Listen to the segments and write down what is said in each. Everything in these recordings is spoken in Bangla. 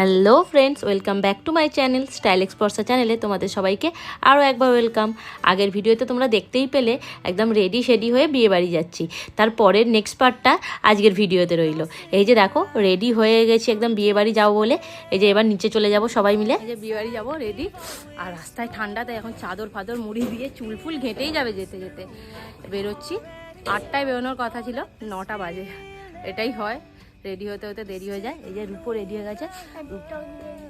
Hello friends, welcome back to my channel style explorer চ্যানেলে তোমাদের সবাইকে আরও একবার ওয়েলকাম। আগের ভিডিওতে তোমরা দেখতেই পেলে একদম রেডি হয়ে বিয়ে বাড়ি যাচ্ছি। তারপরের নেক্সট পার্টটা আজকের ভিডিওতে রইলো। এই যে দেখো রেডি হয়ে গেছি একদম বিয়ে বাড়ি যাবো বলে। এই যে এবার নিচে চলে যাব সবাই মিলে। এই যে বিয়ে বাড়ি যাবো রেডি, আর রাস্তায় ঠান্ডাতে এখন চাদর ফাদর মুড়ি দিয়ে চুল ফুল ঘেঁটেই যাবে যেতে যেতে। বেরোচ্ছি, 8টায় বেরোনোর কথা ছিল, 9টা বাজে। এটাই হয়, রেডি হতে হতে দেরি হয়ে যায়। এই যে রূপও রেডি হয়ে গেছে,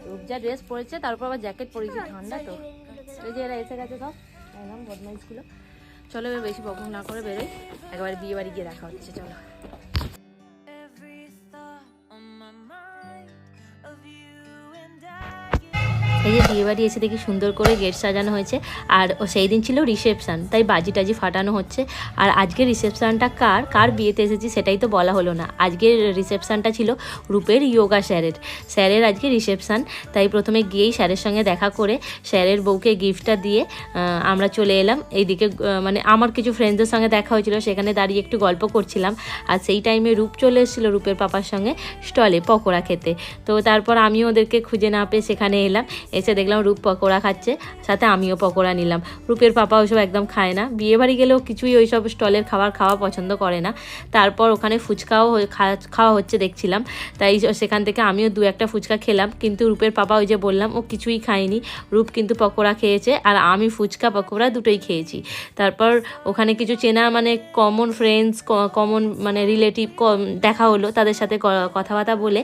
রূপ যা ড্রেস পরেছে তারপর আবার জ্যাকেট পরেছি, ঠান্ডা তো। এই যে এরা এসে গেছে সব, একদম বদমাইশগুলো। চলো এবার বেশি বকবক না করে বেরোই, একেবারে বিয়ে বাড়ি গিয়ে দেখা হচ্ছে। চলো। এই যে বিয়ে বাড়ি এসে দেখি সুন্দর করে গেট সাজানো হয়েছে, আর সেই দিন ছিল রিসেপশান, তাই বাজি টাজি ফাটানো হচ্ছে। আর আজকের রিসেপশানটা কার বিয়েতে এসেছি সেটাই তো বলা হলো না। আজকের রিসেপশানটা ছিল রূপের যোগা স্যারের আজকে রিসেপশান। তাই প্রথমে গিয়েই স্যারের সঙ্গে দেখা করে স্যারের বউকে গিফটটা দিয়ে আমরা চলে এলাম এইদিকে। মানে আমার কিছু ফ্রেন্ডসদের সঙ্গে দেখা হয়েছিল, সেখানে দাঁড়িয়ে একটু গল্প করছিলাম। আর সেই টাইমে রূপ চলে এসেছিলো রূপের পাপার সঙ্গে স্টলে পকোড়া খেতে। তো তারপর আমিও ওদেরকে খুঁজে না পেয়ে সেখানে এলাম, এসে দেখলাম রূপ পকোড়া খাচ্ছে, সাথে আমিও পকোড়া নিলাম। রূপের পাপা ওইসব একদম খায় না, বিয়ে বাড়ি গেলেও কিছুই ওইসব স্টলের খাওয়া পছন্দ করে না। তারপর ওখানে ফুচকাও খাওয়া হচ্ছে দেখছিলাম, তাই সেখান থেকে আমিও 2-1টা ফুচকা খেলাম। কিন্তু রূপের পাপা ওই যে বললাম ও কিছুই খায়নি, রূপ কিন্তু পকোড়া খেয়েছে, আর আমি ফুচকা পকোড়া দুটোই খেয়েছি। তারপর ওখানে কিছু চেনা মানে কমন ফ্রেন্ডস, কমন মানে রিলেটিভ দেখা হলো, তাদের সাথে কথাবার্তা বলে,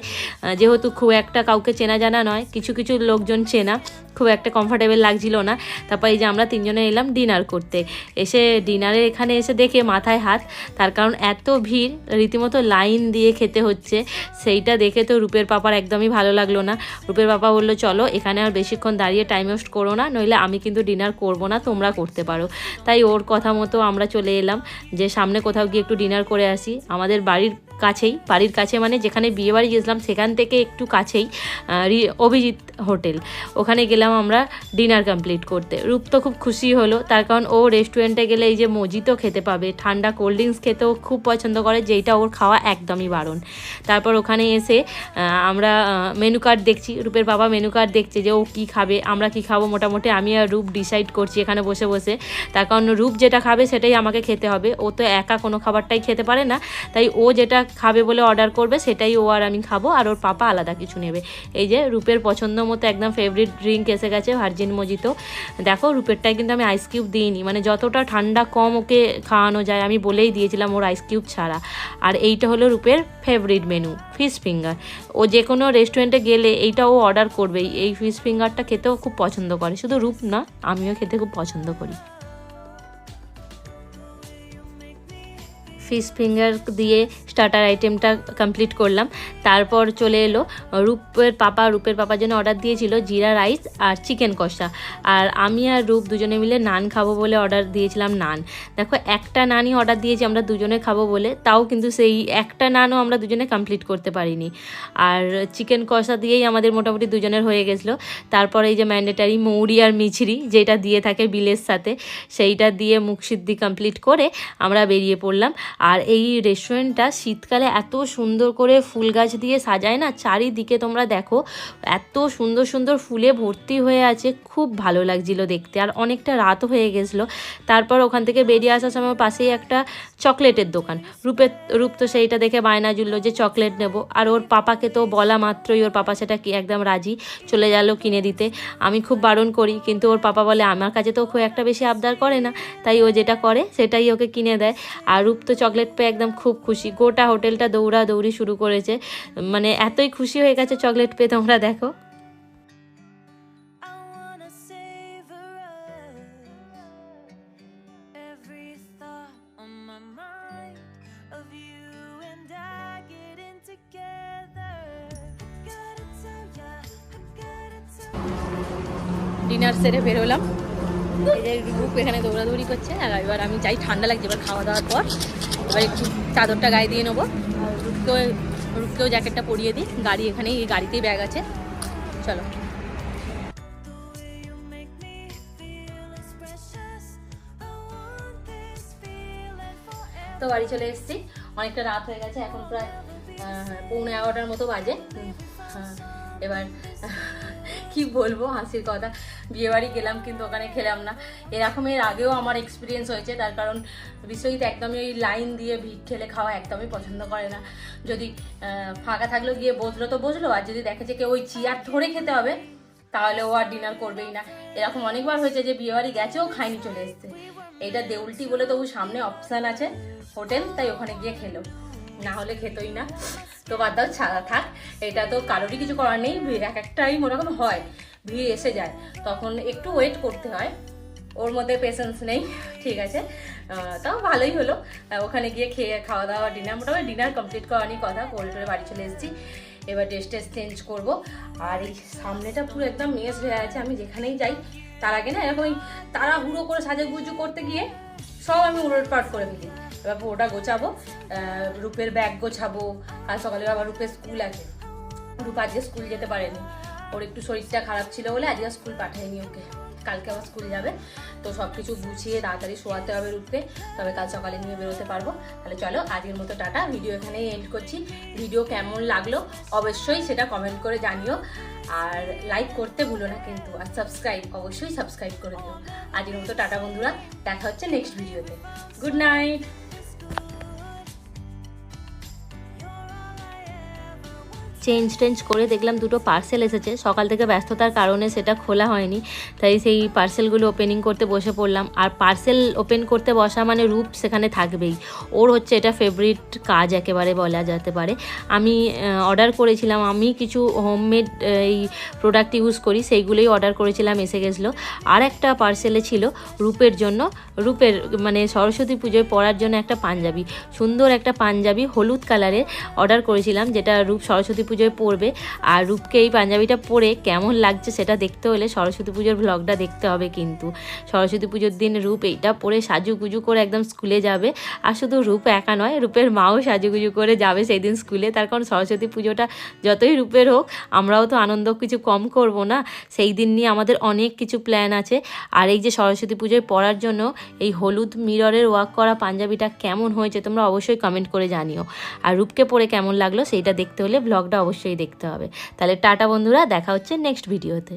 যেহেতু খুব একটা কাউকে চেনা জানা নয়, কিছু লোকজন চেনা, খুব একটা কমফর্টেবল লাগছিল না। তারপর এই যে আমরা 3জনে এলাম ডিনার করতে। এসে ডিনারে এখানে এসে দেখে মাথায় হাত, তার কারণ এত ভিড়, রীতিমতো লাইন দিয়ে খেতে হচ্ছে। সেইটা দেখে তো রূপের পাপার একদমই ভালো লাগলো না। রূপের পাপা বললো চলো এখানে আর বেশিক্ষণ দাঁড়িয়ে টাইম ওয়েস্ট করো না, নইলে আমি কিন্তু ডিনার করবো না, তোমরা করতে পারো। তাই ওর কথা মতো আমরা চলে এলাম যে সামনে কোথাও গিয়ে একটু ডিনার করে আসি। আমাদের বাড়ির কাছে মানে যেখানে বিয়ে বাড়ি গেছিলাম সেখান থেকে একটু কাছেই অভিজিৎ হোটেল, ওখানে গেলাম আমরা ডিনার কমপ্লিট করতে। রূপ তো খুব খুশি হলো, তার কারণ ও রেস্টুরেন্টে গেলে এই যে মজিতো খেতে পাবে, ঠান্ডা কোল্ড ড্রিঙ্কস খেতেও খুব পছন্দ করে, যেইটা ওর খাওয়া একদমই বারণ। তারপর ওখানে এসে আমরা মেনু কার্ড দেখছি, রূপের বাবা মেনু কার্ড দেখছে যে ও কী খাবে, আমরা কী খাবো। মোটামুটি আমি আর রূপ ডিসাইড করছি এখানে বসে বসে, তার কারণ রূপ যেটা খাবে সেটাই আমাকে খেতে হবে, ও তো একা কোনো খাবারটাই খেতে পারে না। তাই ও যেটা খাবে বলে অর্ডার করবে সেটাই ও আর আমি খাবো, আর ওর পাপা আলাদা কিছু নেবে। এই যে রূপের পছন্দ মতো একদম ফেভারিট ড্রিঙ্ক এসে গেছে, ভার্জিন মজিতো। দেখো রূপেরটায় কিন্তু আমি আইস কিউব দিইনি, মানে যতটা ঠান্ডা কম ওকে খাওয়ানো যায় আমি বলেই দিয়েছিলাম ওর আইস কিউব ছাড়া। আর এইটা হলো রূপের ফেভারিট মেনু, ফিশ ফিঙ্গার। ও যে কোনো রেস্টুরেন্টে গেলে এইটা ও অর্ডার করবেই, এই ফিশ ফিঙ্গারটা খেতেও খুব পছন্দ করে, শুধু রূপ না আমিও খেতে খুব পছন্দ করি। ফিশ ফিঙ্গার দিয়ে স্টার্টার আইটেমটা কমপ্লিট করলাম। তারপর চলে এলো রূপের পাপার জন্য অর্ডার দিয়েছিল জিরা রাইস আর চিকেন কষা, আর আমি আর রূপ দুজনে মিলে নান খাবো বলে অর্ডার দিয়েছিলাম নান। দেখো একটা নানই অর্ডার দিয়েছি আমরা দুজনে খাবো বলে, তাও কিন্তু সেই একটা নানও আমরা দুজনে কমপ্লিট করতে পারিনি। আর চিকেন কষা দিয়েই আমাদের মোটামুটি দুজনের হয়ে গেছিলো। তারপর এই যে ম্যান্ডেটারি মৌরি আর মিছরি যেটা দিয়ে থাকে বিলের সাথে, সেইটা দিয়ে মুখ সিদ্ধি কমপ্লিট করে আমরা বেরিয়ে পড়লাম। আর এই রেস্টুরেন্টটা শীতকালে এত সুন্দর করে ফুল গাছ দিয়ে সাজায় না, চারিদিকে তোমরা দেখো এত সুন্দর ফুলে ভর্তি হয়ে আছে, খুব ভালো লাগছিল দেখতে। আর অনেকটা রাত হয়ে গেছিলো। তারপর ওখান থেকে বেরিয়ে আসার সময় পাশেই একটা চকলেটের দোকান, রূপ তো সেইটা দেখে বায়না জুড়লো যে চকলেট নেব। আর ওর পাপাকে তো বলা মাত্রই ওর পাপা সেটা কি একদম রাজি, চলে গেল কিনে দিতে। আমি খুব বারণ করি, কিন্তু ওর পাপা বলে আমার কাছে তো খুব একটা বেশি আবদার করে না, তাই ও যেটা করে সেটাই ওকে কিনে দেয়। আর রূপ তো চকলেট পেয়ে একদম খুব খুশি, গোটা হোটেলটা দৌড়াদৌড়ি শুরু করেছে, মানে এতই খুশি হয়ে গেছে চকলেট পেয়ে, তোমরা দেখো। ডিনার সেরে বেরোলাম, এই যে রূপ এখানে দৌড়াদৌড়ি করছে, আর এবার আমি যাই, ঠান্ডা লাগছে এবার খাওয়া দাওয়ার পর। এবার একটু চাদরটা গায়ে দিয়ে নেবো, আর রূপকেও জ্যাকেটটা পরিয়ে দিই। গাড়ি এখানেই, এই গাড়িতেই ব্যাগ আছে, চলো। তো বাড়ি চলে এসেছি, অনেকটা রাত হয়ে গেছে, এখন প্রায় 11:15 মতো বাজে। এবার কি বলবো, হাসির কথা, বিয়েবাড়ি গেলাম কিন্তু ওখানে খেলাম না। এরকম এর আগেও আমার এক্সপিরিয়েন্স হয়েছে, তার কারণ বিশ্বজিৎ একদমই ওই লাইন দিয়ে ভিড় ঠেলে খাওয়া একদমই পছন্দ করে না। যদি ফাঁকা থাকলেও গিয়ে বসলো তো বসলো, আর যদি দেখে যে কেউ ওই চেয়ার ধরে খেতে হবে তাহলে ও আর ডিনার করবেই না। এরকম অনেকবার হয়েছে যে বিয়েবাড়ি গেছেও খাইনি, চলে এসছে। এটা দেউলটি বলে তবু সামনে অপশান আছে হোটেল, তাই ওখানে গিয়ে খেলো, না হলে খেতোই না। তো বাদ দাও, ছাড়া থাক, এটা তো কারোরই কিছু করার নেই। এক একটাই ওরকম হয়, ভিড় এসে যায়, তখন একটু ওয়েট করতে হয়। ওর মধ্যে পেশেন্স নেই, ঠিক আছে। তাও ভালোই হলো, ওখানে গিয়ে খেয়ে খাওয়া দাওয়া ডিনার, মোটামুটি ডিনার কমপ্লিট করারই কথা। করে টোরে বাড়ি চলে এসেছি, এবার ড্রেস চেঞ্জ করবো। আর এই সামনেটা পুরো একদম মেস হয়ে আছে, আমি যেখানেই যাই তার আগে না এরকম তাড়াহুড়ো করে সাজুগুজু করতে গিয়ে সব আমি উলটপাট করে ফেলি। এবার পুরোটা গোছাবো, রূপের ব্যাগ গোছাবো। কাল সকালে আবার রূপের স্কুল আছে, রূপ আজকে স্কুল যেতে পারেনি, ওর একটু শরীরটা খারাপ ছিল বলে আজকে স্কুল পাঠায়নি ওকে, কালকে আবার স্কুল যাবে। তো সব কিছু গুছিয়ে তাড়াতাড়ি শোয়াতে হবে রূপকে, তবে কাল সকালে নিয়ে বেরোতে পারবো। তাহলে চলো আজকের মতো টাটা, ভিডিও এখানেই এন্ড করছি। ভিডিও কেমন লাগলো অবশ্যই সেটা কমেন্ট করে জানিও, আর লাইক করতে ভুলো না কিন্তু, আর সাবস্ক্রাইব অবশ্যই সাবস্ক্রাইব করে দিও। আজকের মতো টাটা বন্ধুরা, দেখা হচ্ছে নেক্সট ভিডিওতে। Good night. চেঞ্জ করে দেখলাম দুটো পার্সেল এসেছে, সকাল থেকে ব্যস্ততার কারণে সেটা খোলা হয়নি, তাই সেই পার্সেলগুলো ওপেনিং করতে বসে পড়লাম। আর পার্সেল ওপেন করতে বসা মানে রূপ সেখানে থাকবেই, ওর হচ্ছে এটা ফেভারিট কাজ একেবারে বলা যেতে পারে। আমি অর্ডার করেছিলাম, আমি কিছু হোমমেড এই প্রোডাক্ট ইউজ করি, সেইগুলোই অর্ডার করেছিলাম, এসে গেছিলো। আর একটা পার্সেলে ছিল রূপের জন্য, রূপের মানে সরস্বতী পুজোয় পরার জন্য একটা পাঞ্জাবি, সুন্দর একটা পাঞ্জাবি হলুদ কালারের অর্ডার করেছিলাম, যেটা রূপ সরস্বতী পুজোয় পরবে। আর রূপকে এই পাঞ্জাবিটা পরে কেমন লাগছে সেটা দেখতে হলে সরস্বতী পুজোর ভ্লগটা দেখতে হবে কিন্তু। সরস্বতী পুজোর দিন রূপ এইটা পরে সাজুগুজু করে একদম স্কুলে যাবে, আর শুধু রূপ একা নয়, রূপের মাও সাজুগুজু করে যাবে সেই দিন স্কুলে। তার কারণ সরস্বতী পুজোটা যতই রূপের হোক, আমরাও তো আনন্দ কিছু কম করব না, সেই দিন নিয়ে আমাদের অনেক কিছু প্ল্যান আছে। আর এই যে সরস্বতী পুজোয় পরার জন্য এই হলুদ মিররের ওয়ার্ক করা পাঞ্জাবিটা কেমন হয়েছে তোমরা অবশ্যই কমেন্ট করে জানিও। আর রূপকে পরে কেমন লাগলো সেইটা দেখতে হলে ব্লগটা অবশ্যই দেখতে হবে। তাহলে টাটা বন্ধুরা, দেখা হচ্ছে নেক্সট ভিডিওতে।